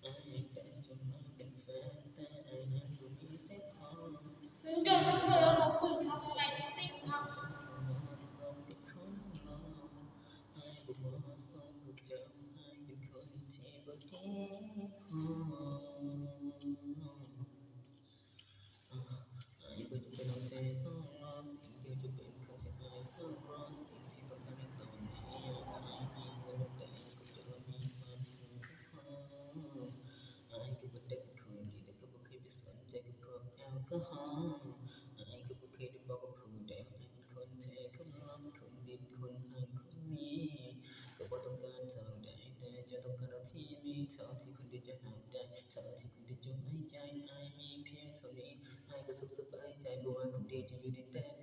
แต่จะมาเป็นแฟนแต่นั้นก็มีเส้นทางเดี๋ยวมันเธอเราฝึกทำอะไรติ๊กครับส่งกับคนรอให้บุกมาส่งกับเจ้าให้เป็นคนที่บ่ดีพอ ไอ้ก็จะเป็นเอาเธอต้องรอสิ่งที่จะเป็นคนที่ไอ้เฝ้ารอสิ่งที่ต้องการในตอนนี้อยากไอ้มีเงินแต่ก็จะมีความสุขพอไอ้ก็บ่ได้เป็นคนดีแต่ก็บ่เคยไปสนใจกับพวกแอลกอฮอล์ไอ้ก็บ่เคยได้บอกกับผู้ใดว่าไอ้เป็นคนแท้คนหลอกคนดีเป็นคนห่างคนนี้ก็บ่ต้องการเท่าใดแต่จะต้องการเอาที่มีเท่าที่คนเดียวจะหาได้เท่าที่คนเดียวจะไว้ใจไอ้มีเพียงเท่านี้ ให้ก็สุขสบายใจบ่ว่าคนดีจะอยู่ดินแดน